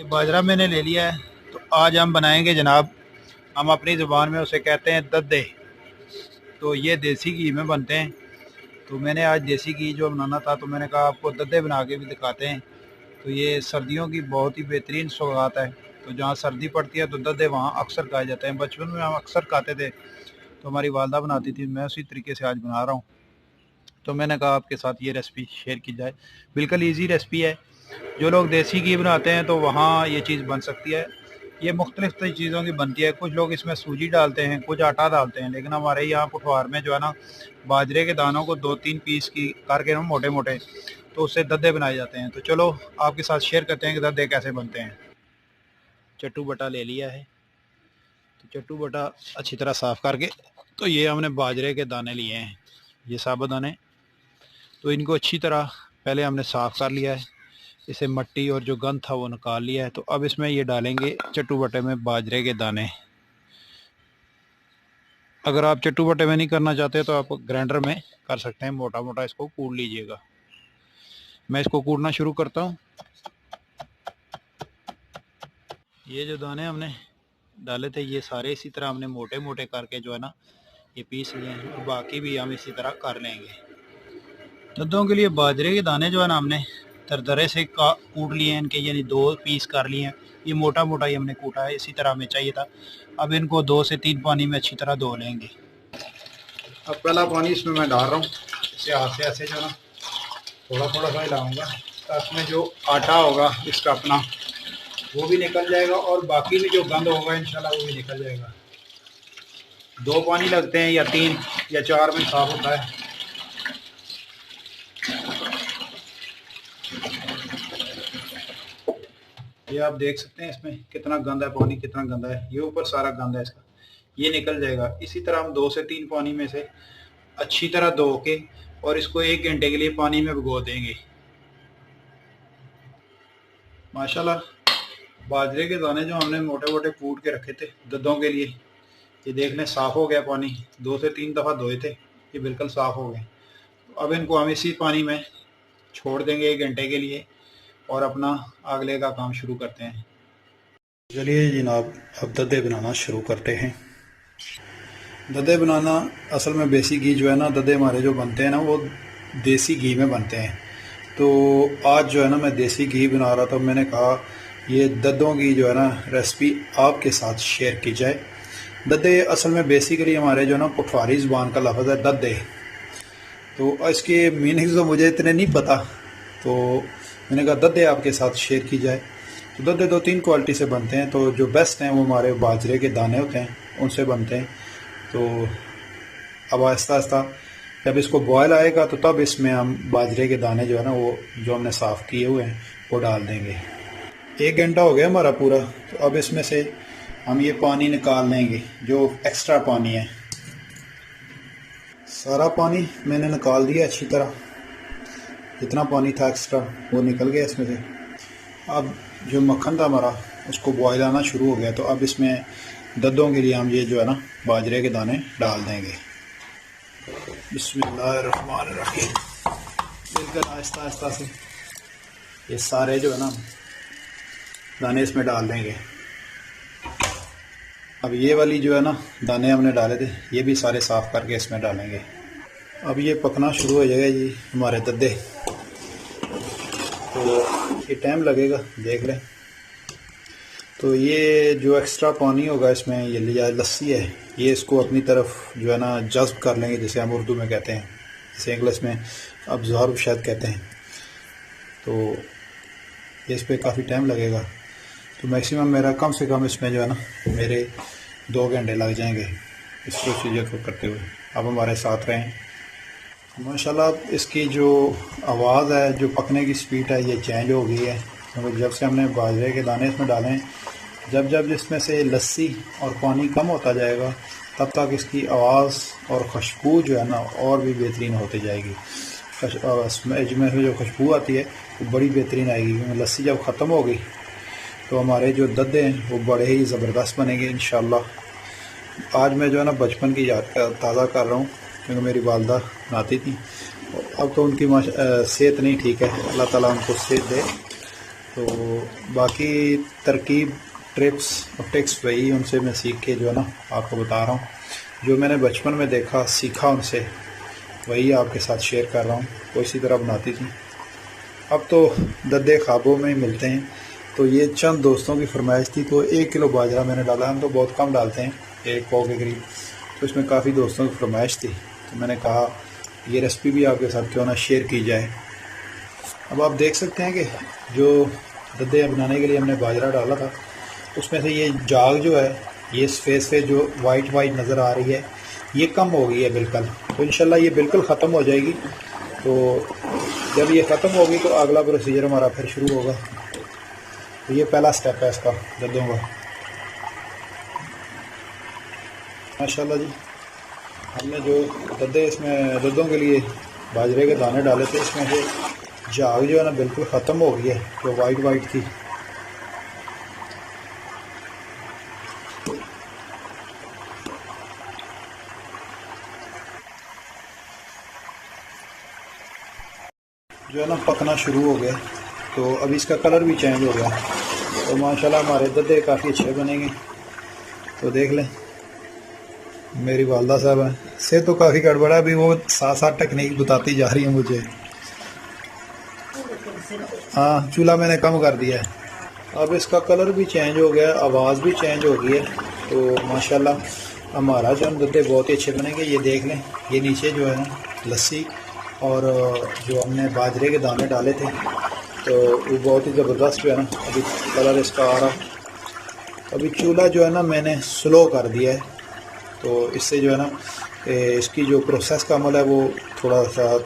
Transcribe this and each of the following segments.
बाजरा मैंने ले लिया है। तो आज हम बनाएंगे जनाब, हम अपनी ज़ुबान में उसे कहते हैं दद्दे। तो ये देसी घी में बनते हैं। तो मैंने आज देसी घी जो बनाना था, तो मैंने कहा आपको दद्दे बना के भी दिखाते हैं। तो ये सर्दियों की बहुत ही बेहतरीन सौगात है। तो जहाँ सर्दी पड़ती है तो दद्दे वहाँ अक्सर खाए जाते हैं। बचपन में हम अक्सर खाते थे, तो हमारी वालदा बनाती थी, मैं उसी तरीके से आज बना रहा हूँ। तो मैंने कहा आपके साथ ये रेसिपी शेयर की जाए। बिल्कुल ईजी रेसिपी है। जो लोग देसी घी बनाते हैं तो वहाँ ये चीज़ बन सकती है। ये मुख्तलिफ चीज़ों की बनती है। कुछ लोग इसमें सूजी डालते हैं, कुछ आटा डालते हैं, लेकिन हमारे यहाँ पुठवार में जो है ना, बाजरे के दानों को 2-3 पीस की करके ना मोटे मोटे, तो उससे दद्दे बनाए जाते हैं। तो चलो आपके साथ शेयर करते हैं कि दद्दे कैसे बनते हैं। चट्टू बटा ले लिया है। तो चट्टू बटा अच्छी तरह साफ़ करके, तो ये हमने बाजरे के दाने लिए हैं, ये साबुत दाने। तो इनको अच्छी तरह पहले हमने साफ़ कर लिया है, इसे मट्टी और जो गंद था वो निकाल लिया है। तो अब इसमें ये डालेंगे चट्टू बटे में बाजरे के दाने। अगर आप चट्टू बटे में नहीं करना चाहते तो आप ग्राइंडर में कर सकते हैं, मोटा मोटा इसको कूट लीजिएगा। मैं इसको कूटना शुरू करता हूँ। ये जो दाने हमने डाले थे ये सारे इसी तरह हमने मोटे मोटे करके जो है ना ये पीस लिए हैं, और बाकी भी हम इसी तरह कर लेंगे। दद्दों के लिए बाजरे के दाने जो है ना हमने दरदरे से कूट लिए हैं इनके, यानी 2 पीस कर लिए हैं। ये मोटा मोटा ही हमने कूटा है, इसी तरह हमें चाहिए था। अब इनको 2 से 3 पानी में अच्छी तरह धो लेंगे। अब पहला पानी इसमें मैं डाल रहा हूँ। इसे हाथ से ऐसे जो ना थोड़ा थोड़ा सा हिलाऊंगा, ताकि इसमें जो आटा होगा इसका अपना वो भी निकल जाएगा, और बाकी भी जो गंद होगा इंशाल्लाह वो भी निकल जाएगा। 2 पानी लगते हैं या 3 या 4 में साफ होता है। ये आप देख सकते हैं इसमें कितना गंदा है, पानी कितना गंदा है। ये ऊपर सारा गंदा है इसका, ये निकल जाएगा। इसी तरह हम 2 से 3 पानी में से अच्छी तरह धो के और इसको 1 घंटे के लिए पानी में भिगो देंगे। माशाल्लाह बाजरे के दाने जो हमने मोटे मोटे कूट के रखे थे दद्दों के लिए, ये देख लें साफ़ हो गया पानी। 2 से 3 दफ़ा धोए थे, ये बिल्कुल साफ़ हो गए। तो अब इनको हम इसी पानी में छोड़ देंगे 1 घंटे के लिए, और अपना अगले का काम शुरू करते हैं। चलिए जनाब, अब दद्दे बनाना शुरू करते हैं। दद्दे बनाना असल में देसी घी जो है ना, दद्दे हमारे जो बनते हैं ना वो देसी घी में बनते हैं। तो आज जो है ना मैं देसी घी बना रहा था, मैंने कहा ये दद्दों की जो है ना रेसिपी आपके साथ शेयर की जाए। दद्दे असल में बेसिकली हमारे जो है ना पुठवारी ज़ुबान का लफ्ज़ है दद्दे। तो इसके मीनिंग तो मुझे इतने नहीं पता, तो मैंने कहा दद्दे आपके साथ शेयर की जाए। तो दद्दे 2-3 क्वालिटी से बनते हैं। तो जो बेस्ट हैं वो हमारे बाजरे के दाने होते हैं, उनसे बनते हैं। तो अब आहिस्ता आहिस्ता जब इसको बॉयल आएगा तो तब इसमें हम बाजरे के दाने जो है ना वो जो हमने साफ़ किए हुए हैं वो डाल देंगे। 1 घंटा हो गया हमारा पूरा। तो अब इसमें से हम ये पानी निकाल लेंगे, जो एक्स्ट्रा पानी है। सारा पानी मैंने निकाल दिया अच्छी तरह, जितना पानी था एक्स्ट्रा वो निकल गया इसमें से। अब जो मक्खन था हमारा उसको बॉयल आना शुरू हो गया। तो अब इसमें दद्दों के लिए हम ये जो है ना बाजरे के दाने डाल देंगे। बिस्मिल्लाहिर्रहमानिर्रहीम। बिल्कुल आहिस्ता आहिस्ता से ये सारे जो है ना दाने इसमें डाल देंगे। अब ये वाली जो है ना दाने हमने डाले थे, ये भी सारे साफ़ करके इसमें डालेंगे। अब ये पकना शुरू हो जाएगा जी हमारे दद्दे। तो ये टाइम लगेगा, देख लें। तो ये जो एक्स्ट्रा पानी होगा इसमें, ये लिया लस्सी है, ये इसको अपनी तरफ जो है ना जज्ब कर लेंगे, जैसे हम उर्दू में कहते हैं, जैसे इंग्लिश में अब्जॉर्ब शायद कहते हैं। तो इस पर काफ़ी टाइम लगेगा। तो मैक्सिमम मेरा कम से कम इसमें जो है ना मेरे 2 घंटे लग जाएंगे इस प्रोसीजर को करते हुए। अब हमारे साथ रहें। माशाल्लाह इसकी जो आवाज़ है, जो पकने की स्पीड है, ये चेंज हो गई है। क्योंकि जब से हमने बाजरे के दाने इसमें डाले हैं, जब जब इसमें से लस्सी और पानी कम होता जाएगा तब तक इसकी आवाज़ और खुशबू जो है ना और भी बेहतरीन होती जाएगी। इसमें जो खुशबू आती है वो बड़ी बेहतरीन आएगी। लस्सी जब ख़त्म होगी तो हमारे जो दद्दे हैं वो बड़े ही ज़बरदस्त बनेंगे इंशाल्लाह। आज मैं जो है ना बचपन की याद ताज़ा कर रहा हूँ, क्योंकि मेरी वालदा बनाती थी। अब तो उनकी सेहत नहीं ठीक है, अल्लाह ताला उनको सेहत दे। तो बाकी तरकीब, ट्रिप्स और टिक्स वही उनसे मैं सीख के जो है ना आपको बता रहा हूँ। जो मैंने बचपन में देखा सीखा उनसे, वही आपके साथ शेयर कर रहा हूँ। वो इसी तरह बनाती थी। अब तो दद्दे ख्वाबों में ही मिलते हैं। तो ये चंद दोस्तों की फरमाइश थी, तो 1 किलो बाजरा मैंने डाला। हम तो बहुत कम डालते हैं, 1 पाव के करीब। तो इसमें काफ़ी दोस्तों की फरमाइश थी, तो मैंने कहा ये रेसिपी भी आपके साथ क्यों ना शेयर की जाए। अब आप देख सकते हैं कि जो दद्दे बनाने के लिए हमने बाजरा डाला था, उसमें से ये जाग जो है, ये सफ़ेद से जो वाइट नज़र आ रही है, ये कम हो गई है बिल्कुल। तो इंशाल्लाह ये बिल्कुल ख़त्म हो जाएगी। तो जब ये ख़त्म होगी तो अगला प्रोसीजर हमारा फिर शुरू होगा। तो ये पहला स्टेप है इसका, दद्दों का। माशाल्लाह जी, हमने जो दद्दों के लिए बाजरे के दाने डाले थे, इसमें से झाग जो है ना बिल्कुल ख़त्म हो गई है, जो वाइट थी। जो है ना पकना शुरू हो गया। तो अभी इसका कलर भी चेंज हो गया। तो माशाल्लाह हमारे दद्दे काफ़ी अच्छे बनेंगे। तो देख लें, मेरी वालदा साहब हैं से तो काफ़ी गड़बड़ा, अभी वो साथ साथ टेक्निक बताती जा रही है मुझे। हाँ, चूल्हा मैंने कम कर दिया है। अब इसका कलर भी चेंज हो गया, आवाज़ भी चेंज हो गई है। तो माशाल्लाह हमारा जो दद्दे बहुत ही अच्छे बनेंगे। ये देख लें, ये नीचे जो है ना लस्सी और जो हमने बाजरे के दाने डाले थे, तो वो बहुत ही ज़बरदस्त जो है ना अभी कलर इसका आ रहा। अभी चूल्हा जो है ना मैंने स्लो कर दिया है, तो इससे जो है ना इसकी जो प्रोसेस का अमल है वो थोड़ा सा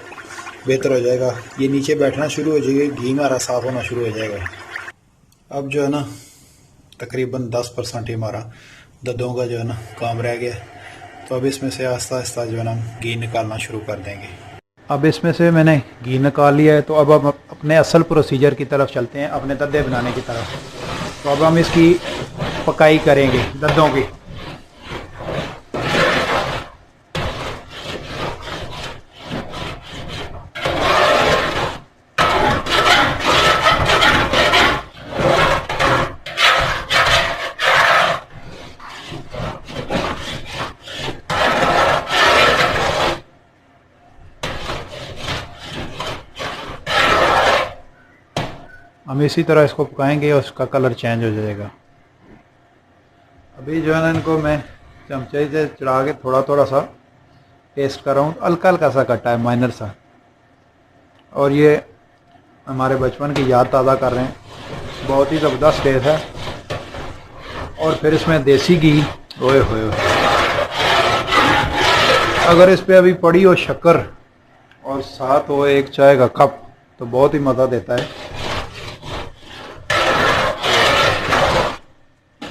बेहतर हो जाएगा। ये नीचे बैठना शुरू हो जाएगा, घी हमारा साफ़ होना शुरू हो जाएगा। अब जो है ना तकरीबन 10% ही हमारा दद्दों का जो है ना काम रह गया। तो अब इसमें से आहिस्ता आहिस्ता जो है ना घी निकालना शुरू कर देंगे। अब इसमें से मैंने घी निकाल लिया है। तो अब हम अपने असल प्रोसीजर की तरफ चलते हैं, अपने दद्दे बनाने की तरफ। तो अब हम इसकी पकाई करेंगे दद्दों की। हम इसी तरह इसको पकाएंगे और उसका कलर चेंज हो जाएगा। अभी जो है ना इनको मैं चमचे से चढ़ा के थोड़ा सा टेस्ट कर रहा हूँ। हल्का सा कटा है, माइनर सा। और ये हमारे बचपन की याद ताज़ा कर रहे हैं। बहुत ही ज़बरदस्त टेस्ट है। और फिर इसमें देसी घी, ओए होए, अगर इस पर अभी पड़ी हो शक्कर और साथ हो 1 चाय का कप, तो बहुत ही मज़ा देता है।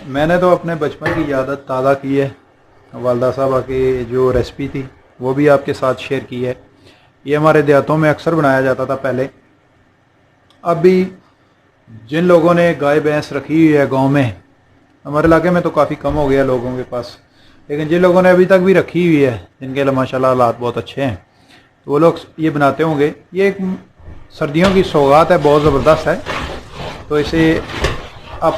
मैंने तो अपने बचपन की याद ताज़ा की है। वालदा साहबा की जो रेसिपी थी वो भी आपके साथ शेयर की है। ये हमारे देहातों में अक्सर बनाया जाता था पहले। अभी जिन लोगों ने गाय भैंस रखी हुई है गांव में, हमारे इलाके में तो काफ़ी कम हो गया लोगों के पास, लेकिन जिन लोगों ने अभी तक भी रखी हुई है, जिनके लिए माशाल्लाह हालात बहुत अच्छे हैं, तो वो लोग ये बनाते होंगे। ये एक सर्दियों की सौगात है, बहुत ज़बरदस्त है। तो इसे अब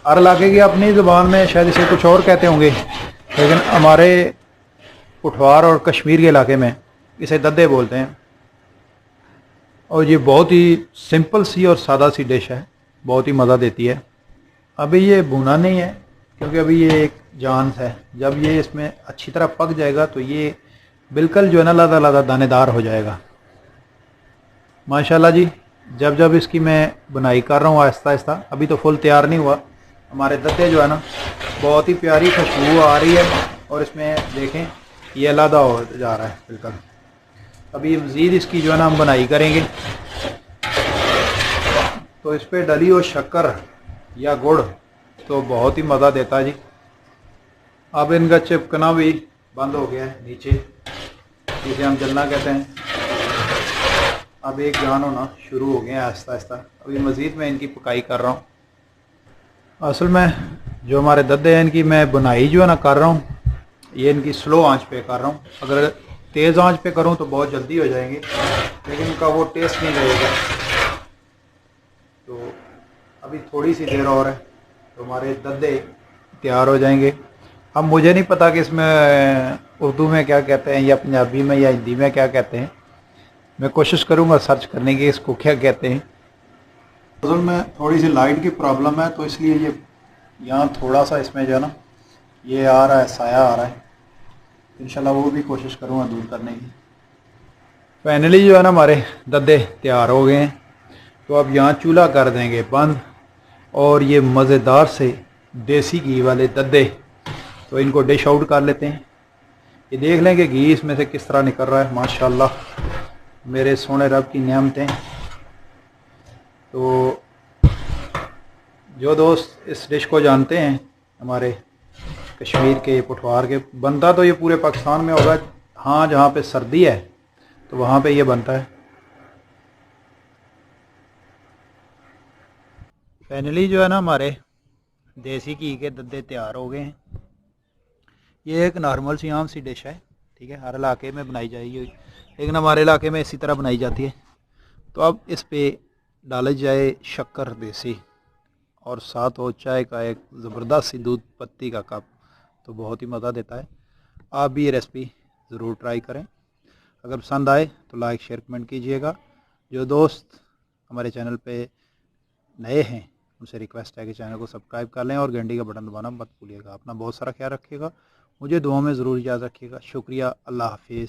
हर इलाके की अपनी ज़ुबान में शायद इसे कुछ और कहते होंगे, लेकिन हमारे पुठवार और कश्मीर के इलाके में इसे दद्दे बोलते हैं। और ये बहुत ही सिंपल सी और सादा सी डिश है, बहुत ही मज़ा देती है। अभी ये भुना नहीं है, क्योंकि अभी ये एक जान है। जब ये इसमें अच्छी तरह पक जाएगा तो ये बिल्कुल जो है ना लदा दानेदार हो जाएगा। माशाल्लाह जी, जब इसकी मैं बुनाई कर रहा हूँ आहिस्ता आहिस्ता, अभी तो फुल तैयार नहीं हुआ, हमारे दद्दे जो है ना बहुत ही प्यारी खुशबू आ रही है। और इसमें देखें ये अलहदा हो जा रहा है बिल्कुल। अभी मज़ीद इसकी जो है ना हम बुनाई करेंगे। तो इस पर डली हो शक्कर या गुड़ तो बहुत ही मज़ा देता है जी। अब इनका चिपकना भी बंद हो गया है नीचे, जिसे हम जलना कहते हैं। अब एक जान होना शुरू हो गए हैं आहिस्ता आहिस्ता। अभी मज़ीद मैं इनकी पकाई कर रहा हूँ। असल में जो हमारे दद्दे हैं इनकी मैं बुनाई जो है ना कर रहा हूँ, ये इनकी स्लो आंच पे कर रहा हूँ। अगर तेज़ आंच पे करूँ तो बहुत जल्दी हो जाएंगे, लेकिन इनका वो टेस्ट नहीं रहेगा। तो अभी थोड़ी सी देर और है तो हमारे दद्दे तैयार हो जाएंगे। अब मुझे नहीं पता कि इसमें उर्दू में क्या कहते हैं या पंजाबी में या हिंदी में क्या कहते हैं। मैं कोशिश करूँगा सर्च करने की इसको क्या कहते हैं। असल में थोड़ी सी लाइट की प्रॉब्लम है तो इसलिए ये यहाँ थोड़ा सा इसमें जो है ना ये आ रहा है, साया आ रहा है। इंशाल्लाह वो भी कोशिश करूँगा दूर करने की। फाइनली जो है ना हमारे दद्दे तैयार हो गए हैं। तो अब यहाँ चूल्हा कर देंगे बंद और ये मज़ेदार से देसी घी वाले दद्दे तो इनको डिश आउट कर लेते हैं। ये देख लें कि घी इसमें से किस तरह निकल रहा है। माशाल्लाह मेरे सोने रब की नेमतें। तो जो दोस्त इस डिश को जानते हैं हमारे कश्मीर के पुठवार के, बनता तो ये पूरे पाकिस्तान में होगा। हाँ जहाँ पे सर्दी है तो वहाँ पे ये बनता है। फाइनली जो है ना हमारे देसी घी के दद्दे तैयार हो गए हैं। ये एक नॉर्मल सी आम सी डिश है, ठीक है, हर इलाके में बनाई जाएगी लेकिन हमारे इलाके में इसी तरह बनाई जाती है। तो अब इस पे डाले जाए शक्कर देसी और साथ हो चाय का एक ज़बरदस्त सी दूध पत्ती का कप, तो बहुत ही मज़ा देता है। आप भी ये रेसिपी ज़रूर ट्राई करें। अगर पसंद आए तो लाइक शेयर कमेंट कीजिएगा। जो दोस्त हमारे चैनल पे नए हैं उनसे रिक्वेस्ट है कि चैनल को सब्सक्राइब कर लें और घंटी का बटन दबाना मत भूलिएगा। अपना बहुत सारा ख्याल रखिएगा। मुझे दुआ में ज़रूर याद रखिएगा। शुक्रिया। अल्लाह हाफिज़।